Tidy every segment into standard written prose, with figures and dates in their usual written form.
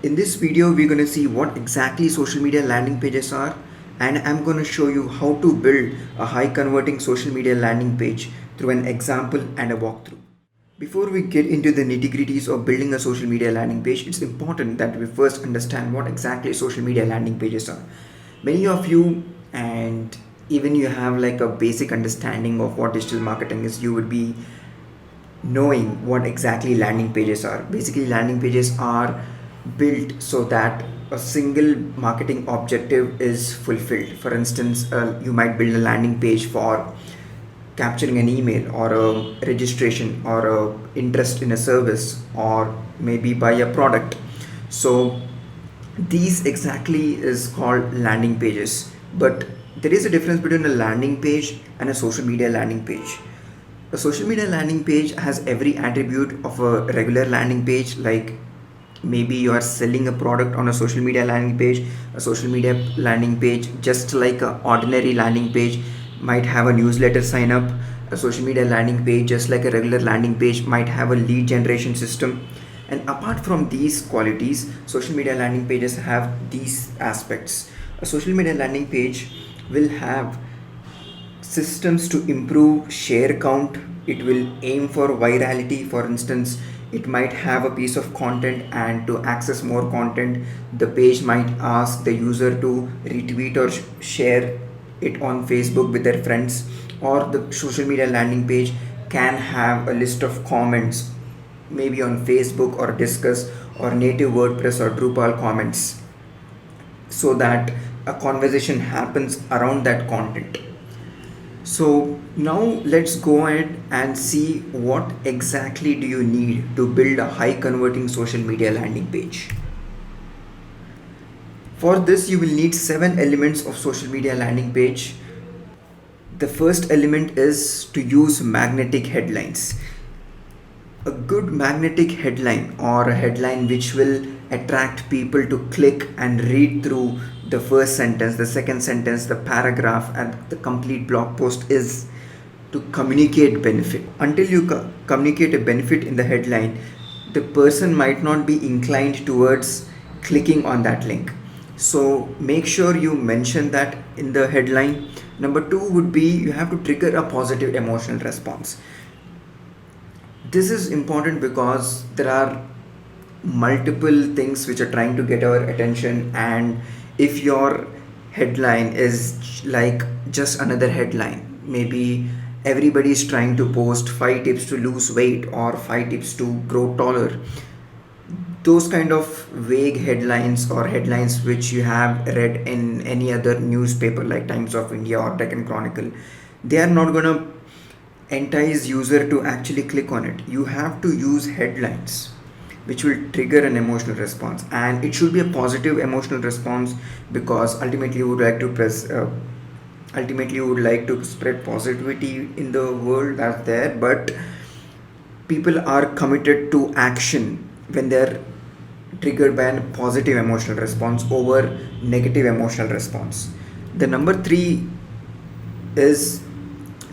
In this video, we're going to see what exactly social media landing pages are, and I'm going to show you how to build a high converting social media landing page through an example and a walkthrough. Before we get into the nitty-gritties of building a social media landing page, it's important that we first understand what exactly social media landing pages are. Many of you, and even you have like a basic understanding of what digital marketing is, you would be knowing what exactly landing pages are. Basically, landing pages are built so that a single marketing objective is fulfilled. For instance, you might build a landing page for capturing an email or a registration or a interest in a service or maybe buy a product. So these exactly is called landing pages, but there is a difference between a landing page and a social media landing page. A social media landing page has every attribute of a regular landing page, like maybe you are selling a product on a social media landing page. A social media landing page, just like a ordinary landing page, might have a newsletter sign up. A social media landing page, just like a regular landing page, might have a lead generation system. And apart from these qualities, social media landing pages have these aspects. A social media landing page will have systems to improve share count. It will aim for virality. For instance, it might have a piece of content, and to access more content, the page might ask the user to retweet or share it on Facebook with their friends. Or the social media landing page can have a list of comments, maybe on Facebook or Discuss or native WordPress or Drupal comments, so that a conversation happens around that content. So now let's go ahead and see what exactly do you need to build a high converting social media landing page. For this, you will need 7 elements of social media landing page. The first element is to use magnetic headlines. A good magnetic headline, or a headline which will attract people to click and read through the first sentence, the second sentence, the paragraph, and the complete blog post, is to communicate benefit. Until you communicate a benefit in the headline, the person might not be inclined towards clicking on that link. So make sure you mention that in the headline. Number two would be, you have to trigger a positive emotional response. This is important because there are multiple things which are trying to get our attention, and if your headline is like just another headline, maybe everybody is trying to post 5 tips to lose weight or 5 tips to grow taller, those kind of vague headlines, or headlines which you have read in any other newspaper like Times of India or Deccan Chronicle, they are not going to entice user to actually click on it. You have to use headlines which will trigger an emotional response, and it should be a positive emotional response, because ultimately you would like to ultimately you would like to spread positivity in the world that's there. But people are committed to action when they're triggered by a positive emotional response over negative emotional response. The number 3 is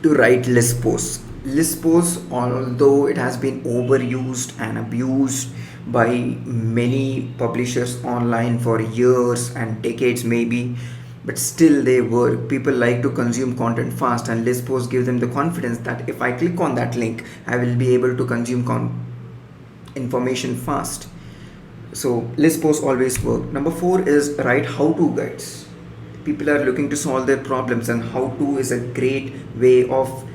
to write list posts. List posts, although it has been overused and abused by many publishers online for years and decades maybe, but still they work. People like to consume content fast, and list posts give them the confidence that if I click on that link, I will be able to consume information fast. So list posts always work. Number 4 is write how-to guides. People are looking to solve their problems, and how-to is a great way of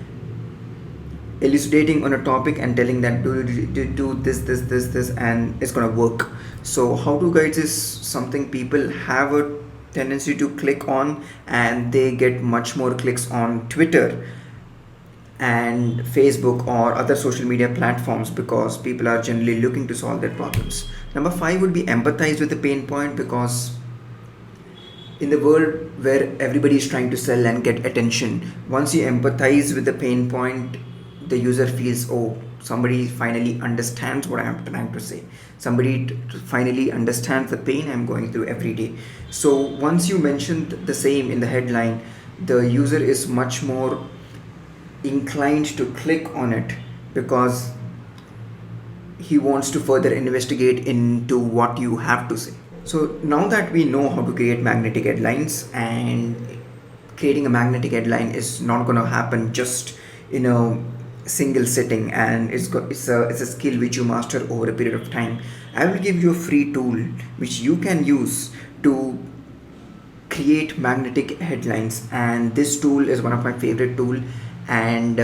elucidating on a topic and telling that do this, and it's gonna work. So how-to guides is something people have a tendency to click on, and they get much more clicks on Twitter and Facebook or other social media platforms, because people are generally looking to solve their problems. Number 5 would be empathize with the pain point, because in the world where everybody is trying to sell and get attention, once you empathize with the pain point, the user feels, oh, somebody finally understands what I'm trying to say. Somebody finally understands the pain I'm going through every day. So once you mention the same in the headline, the user is much more inclined to click on it, because he wants to further investigate into what you have to say. So now that we know how to create magnetic headlines, and creating a magnetic headline is not going to happen just in a single sitting, and it's a skill which you master over a period of time. I will give you a free tool which you can use to create magnetic headlines, and this tool is one of my favorite tool. And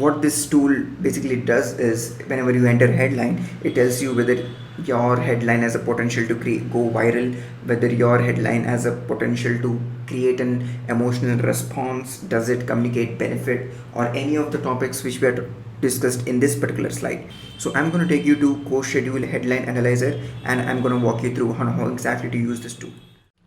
what this tool basically does is, whenever you enter headline, it tells you whether your headline has a potential to go viral, whether your headline has a potential to create an emotional response, does it communicate benefit, or any of the topics which we are discussed in this particular slide. So I'm going to take you to CoSchedule Headline Analyzer, and I'm going to walk you through how exactly to use this tool.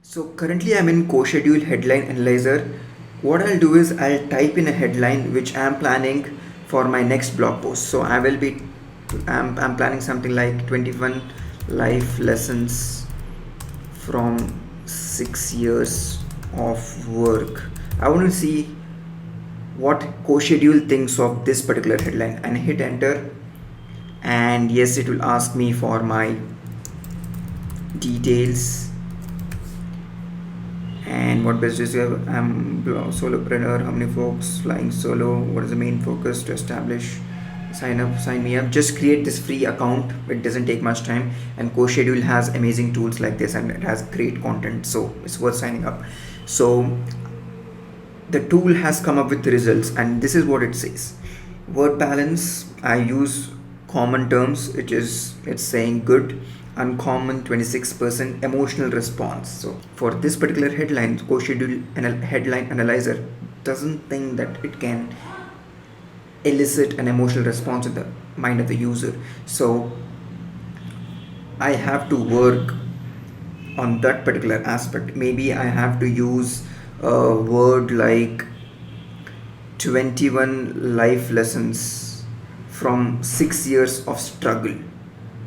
So currently I'm in CoSchedule Headline Analyzer. What I'll do is I'll type in a headline which I'm planning for my next blog post. So I'm planning something like 21 life lessons from 6 years of work. I want to see what CoSchedule thinks of this particular headline, and hit enter. And yes, it will ask me for my details. And what business you have? I'm solopreneur. How many folks flying solo? What is the main focus to establish? Sign me up. Just create this free account. It doesn't take much time, and CoSchedule has amazing tools like this, and it has great content, so it's worth signing up. So the tool has come up with the results, and this is what it says. Word balance, I use common terms, it's saying good. Uncommon 26%. Emotional response. So for this particular headline, CoSchedule Headline Analyzer doesn't think that it can elicit an emotional response in the mind of the user. So I have to work on that particular aspect. Maybe I have to use a word like 21 life lessons from 6 years of struggle.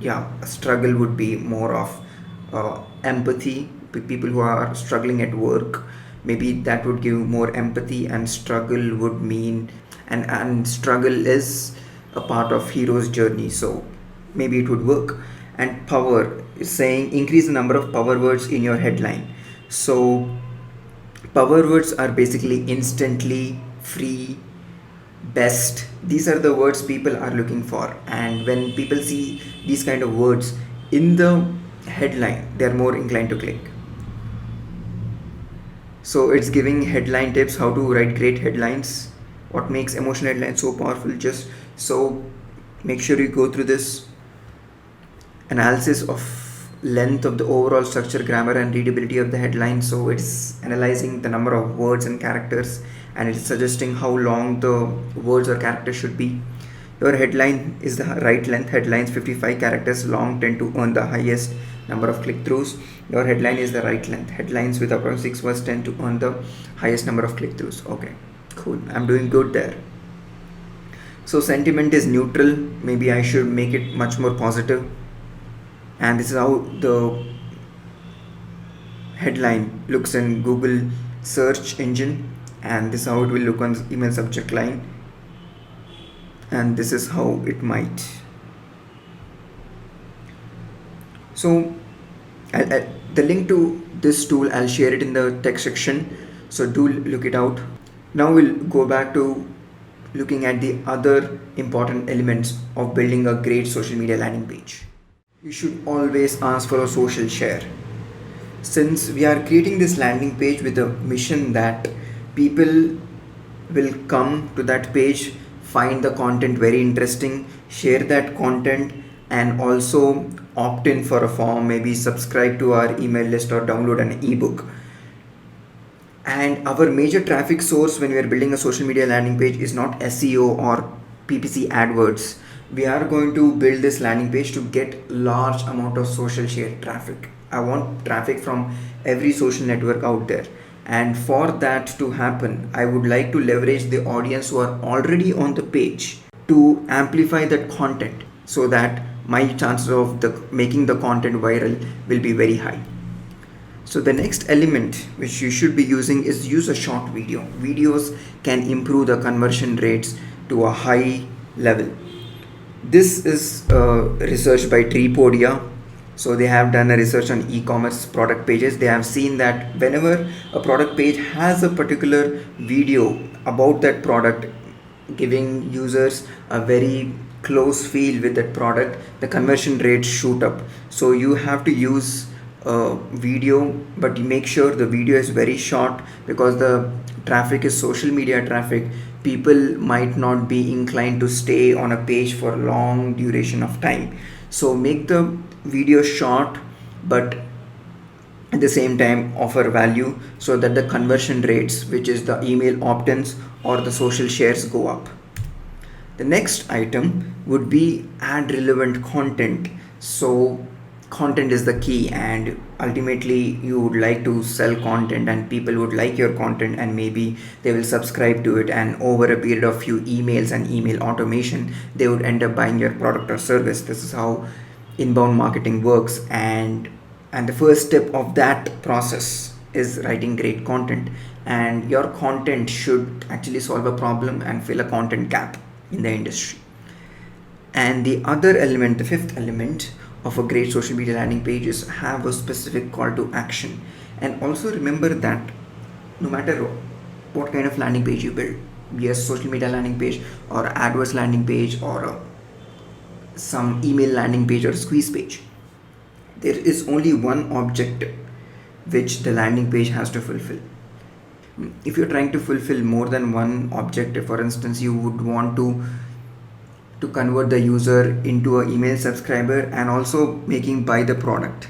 Yeah, struggle would be more of empathy. People who are struggling at work, maybe that would give more empathy, and struggle would mean, and struggle is a part of hero's journey, so maybe it would work. And power is saying increase the number of power words in your headline. So power words are basically instantly, free, best. These are the words people are looking for, and when people see these kind of words in the headline, they're more inclined to click. So it's giving headline tips, how to write great headlines, what makes emotional headlines so powerful. Just so make sure you go through this analysis of length of the overall structure, grammar, and readability of the headline. So it's analyzing the number of words and characters, and it's suggesting how long the words or characters should be. Your headline is the right length. Headlines 55 characters long tend to earn the highest number of click-throughs. Your headline is the right length. Headlines with about 6 words tend to earn the highest number of click-throughs. Okay, cool. I'm doing good there. So sentiment is neutral. Maybe I should make it much more positive. And this is how the headline looks in Google search engine, and this is how it will look on email subject line, and this is how it might. So the link to this tool, I'll share it in the text section, so do look it out. Now we'll go back to looking at the other important elements of building a great social media landing page. You should always ask for a social share. Since we are creating this landing page with a mission that people will come to that page, find the content very interesting, share that content, and also opt in for a form, maybe subscribe to our email list or download an ebook. And our major traffic source when we are building a social media landing page is not SEO or PPC AdWords. We are going to build this landing page to get large amount of social share traffic. I want traffic from every social network out there. And for that to happen, I would like to leverage the audience who are already on the page to amplify that content, so that my chances of making the content viral will be very high. So the next element which you should be using is use a short video. Videos can improve the conversion rates to a high level. This is research by Treepodia. So they have done a research on e-commerce product pages. They have seen that whenever a product page has a particular video about that product, giving users a very close feel with that product, the conversion rates shoot up. So you have to use a video, but you make sure the video is very short, because the traffic is social media traffic. People might not be inclined to stay on a page for long duration of time. So make the video short, but at the same time offer value, so that the conversion rates, which is the email opt-ins or the social shares, go up. The next item would be add relevant content. So content is the key, and ultimately you would like to sell content, and people would like your content, and maybe they will subscribe to it, and over a period of few emails and email automation, they would end up buying your product or service. This is how inbound marketing works, and the first step of that process is writing great content, and your content should actually solve a problem and fill a content gap in the industry. And the other element, the fifth element of a great social media landing page, is have a specific call to action. And also remember that no matter what kind of landing page you build, be a social media landing page or AdWords landing page or some email landing page or squeeze page, there is only one objective which the landing page has to fulfill. If you're trying to fulfill more than one objective, for instance, you would want to convert the user into an email subscriber and also making buy the product,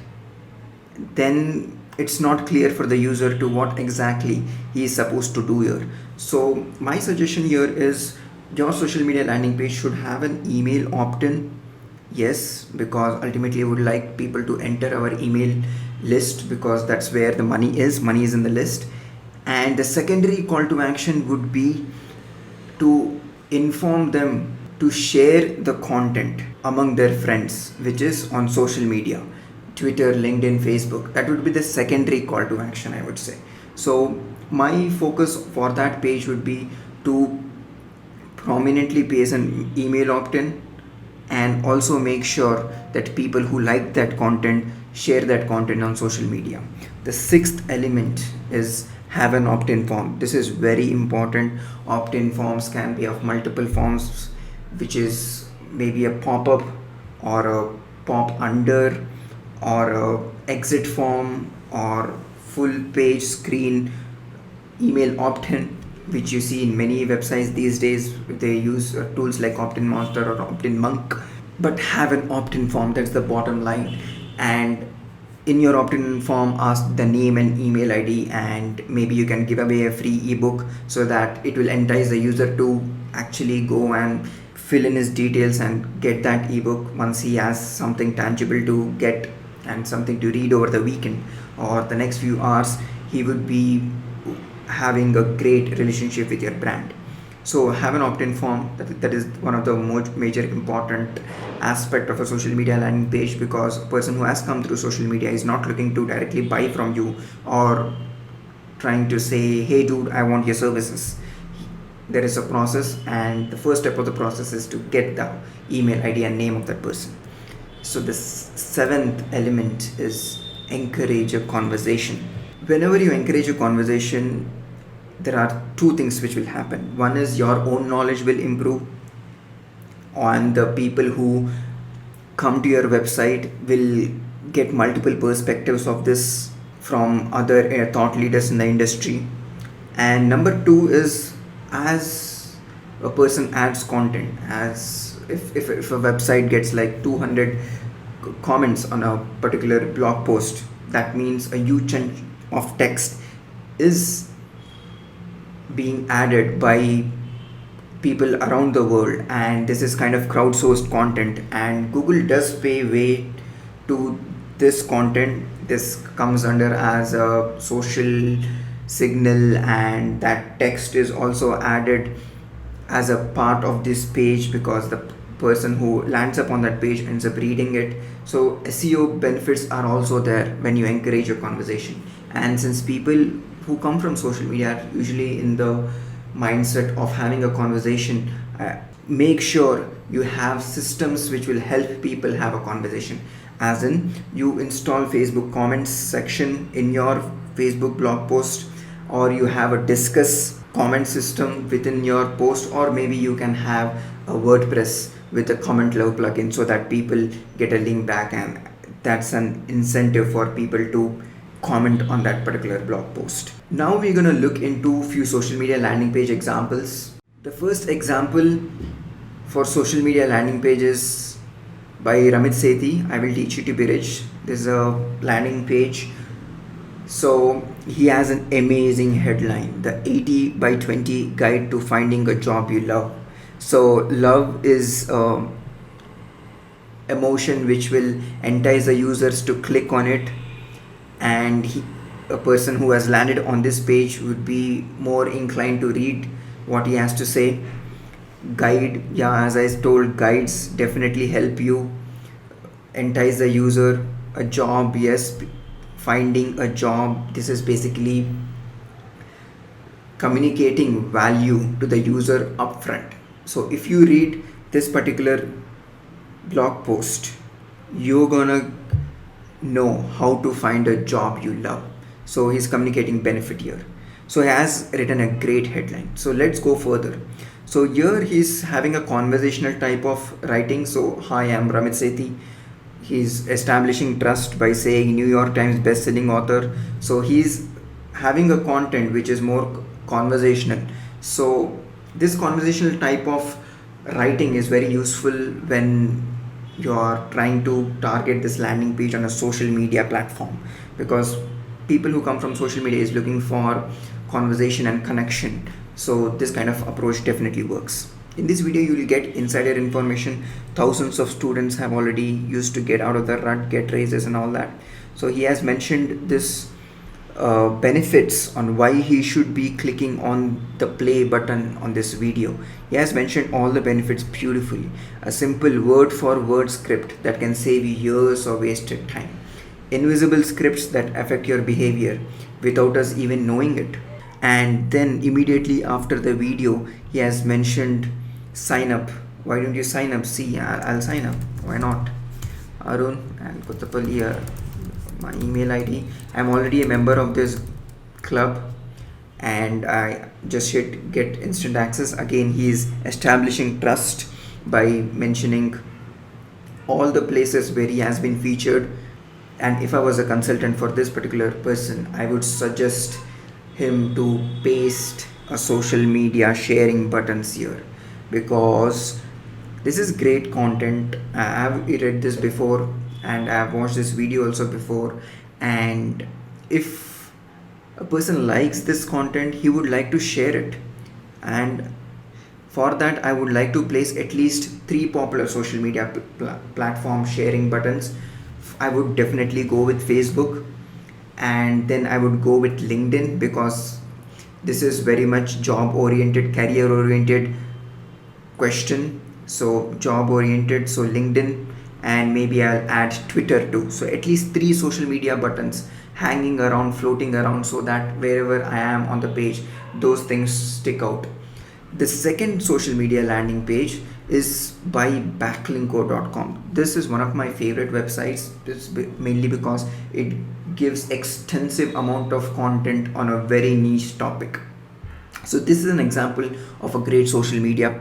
then it's not clear for the user to what exactly he is supposed to do here. So my suggestion here is your social media landing page should have an email opt-in. Yes, because ultimately we would like people to enter our email list, because that's where the money is in the list. And the secondary call to action would be to inform them to share the content among their friends, which is on social media, Twitter, LinkedIn, Facebook. That would be the secondary call to action, I would say. So my focus for that page would be to prominently place an email opt-in, and also make sure that people who like that content share that content on social media. The sixth element is have an opt-in form. This is very important. Opt-in forms can be of multiple forms, which is maybe a pop-up or a pop under or a exit form or full page screen email opt-in, which you see in many websites these days. They use tools like opt-in master or opt-in monk. But have an opt-in form, that's the bottom line. And in your opt-in form, ask the name and email ID, and maybe you can give away a free ebook, so that it will entice the user to actually go and fill in his details and get that ebook once he has something tangible to get and something to read over the weekend or the next few hours. He would be having a great relationship with your brand. So have an opt-in form. That is one of the most major important aspect of a social media landing page, because a person who has come through social media is not looking to directly buy from you or trying to say, hey dude, I want your services. There is a process, and the first step of the process is to get the email ID and name of that person. So the seventh element is encourage a conversation. Whenever you encourage a conversation, there are two things which will happen. One is your own knowledge will improve, and the people who come to your website will get multiple perspectives of this from other thought leaders in the industry. And number two is, as a person adds content, as if a website gets like 200 comments on a particular blog post, that means a huge chunk of text is being added by people around the world, and this is kind of crowdsourced content, and Google does pay way to this content. This comes under as a social signal, and that text is also added as a part of this page, because the person who lands up on that page ends up reading it. So SEO benefits are also there when you encourage a conversation. And since people who come from social media are usually in the mindset of having a conversation, make sure you have systems which will help people have a conversation. As in, you install Facebook comments section in your Facebook blog post, or you have a discuss comment system within your post, or maybe you can have a WordPress with a comment love plugin so that people get a link back, and that's an incentive for people to comment on that particular blog post. Now we're going to look into few social media landing page examples. The first example for social media landing pages by Ramit Sethi, I will teach you to be rich. This is a landing page. So he has an amazing headline, the 80 by 20 guide to finding a job you love. So love is emotion which will entice the users to click on it, and a person who has landed on this page would be more inclined to read what he has to say. Guide, yeah, as I told, guides definitely help you entice the user. A job, yes, finding a job, this is basically communicating value to the user upfront. So if you read this particular blog post, you're gonna know how to find a job you love. So he's communicating benefit here. So he has written a great headline. So let's go further. So here he's having a conversational type of writing. So hi, I'm Ramit Sethi. He's establishing trust by saying New York Times best-selling author. So he's having a content which is more conversational. So this conversational type of writing is very useful when you are trying to target this landing page on a social media platform, because people who come from social media is looking for conversation and connection. So this kind of approach definitely works. In this video you will get insider information. Thousands of students have already used to get out of the rut, get raises and all that. So he has mentioned this benefits on why he should be clicking on the play button on this video. He has mentioned all the benefits beautifully. A simple word for word script that can save you years of wasted time. Invisible scripts that affect your behavior without us even knowing it. And then immediately after the video he has mentioned sign up. Why don't you sign up? See, I'll sign up. Why not? Arun and Kutapalli here, my email ID. I'm already a member of this club, and I just hit get instant access. Again, he is establishing trust by mentioning all the places where he has been featured. And if I was a consultant for this particular person, I would suggest him to paste a social media sharing buttons here, because this is great content. I have read this before and I have watched this video also before, and if a person likes this content, he would like to share it. And for that I would like to place at least 3 popular social media platform sharing buttons. I would definitely go with Facebook, and then I would go with LinkedIn, because this is very much job oriented, career oriented question. So job oriented, so LinkedIn, and maybe I'll add Twitter too. So at least 3 social media buttons hanging around, floating around, so that wherever I am on the page, those things stick out. The second social media landing page is by backlinko.com. This is one of my favorite websites. It's mainly because it gives extensive amount of content on a very niche topic. So this is an example of a great social media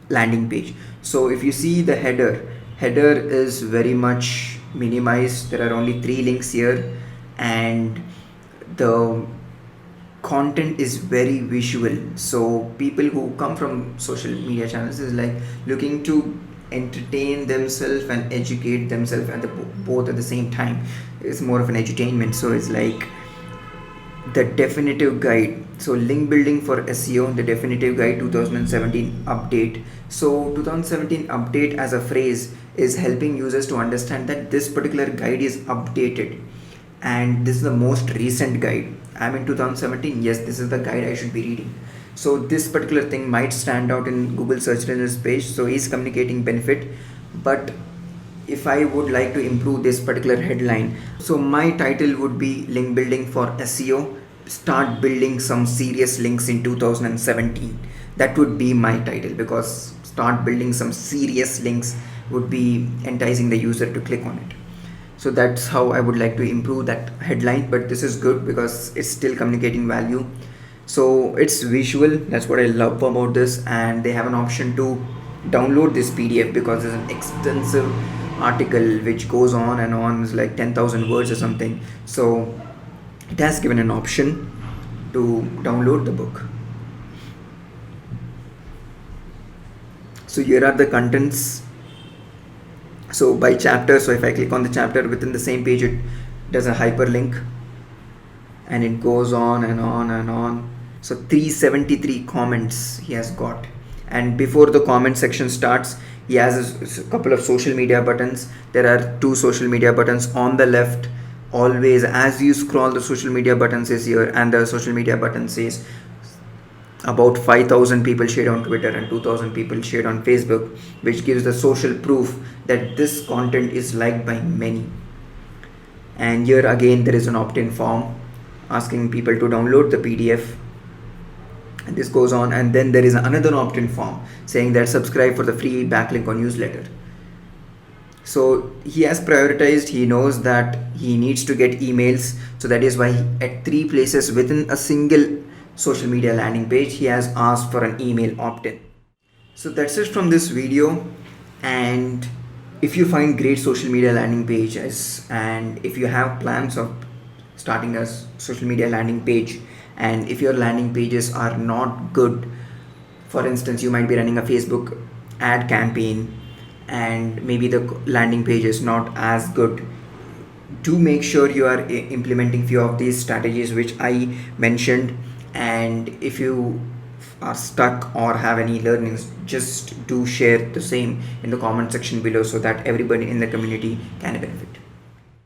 landing page. So if you see the header is very much minimized. There are only 3 links here, and the content is very visual. So people who come from social media channels is like looking to entertain themselves and educate themselves at both at the same time. It's more of an entertainment. So it's like the definitive guide. So link building for SEO, the definitive guide 2017 update. So 2017 update as a phrase is helping users to understand that this particular guide is updated, and this is the most recent guide. I'm in 2017, yes, this is the guide I should be reading. So this particular thing might stand out in Google search results page. So he's communicating benefit. But if I would like to improve this particular headline, so my title would be link building for SEO, start building some serious links in 2017. That would be my title, because start building some serious links would be enticing the user to click on it. So that's how I would like to improve that headline, but this is good because it's still communicating value. So it's visual, that's what I love about this. And they have an option to download this PDF, because it's an extensive article which goes on and on, it's like 10,000 words or something. So it has given an option to download the book. So here are the contents. So by chapter, so if I click on the chapter, within the same page it does a hyperlink, and it goes on and on and on. So 373 comments he has got, and before the comment section starts, he has a couple of social media buttons. There are 2 social media buttons on the left. Always as you scroll, the social media button says here, and the social media button says about 5,000 people shared on Twitter and 2,000 people shared on Facebook, which gives the social proof that this content is liked by many. And here again there is an opt-in form asking people to download the PDF, and this goes on. And then there is another opt-in form saying that subscribe for the free backlink on newsletter. So he has prioritized, he knows that he needs to get emails, so that is why at 3 places within a single social media landing page he has asked for an email opt-in. So that's it from this video. And if you find great social media landing pages, and if you have plans of starting a social media landing page, and if your landing pages are not good, for instance you might be running a Facebook ad campaign and maybe the landing page is not as good, do make sure you are implementing few of these strategies which I mentioned. And if you are stuck or have any learnings, just do share the same in the comment section below, so that everybody in the community can benefit.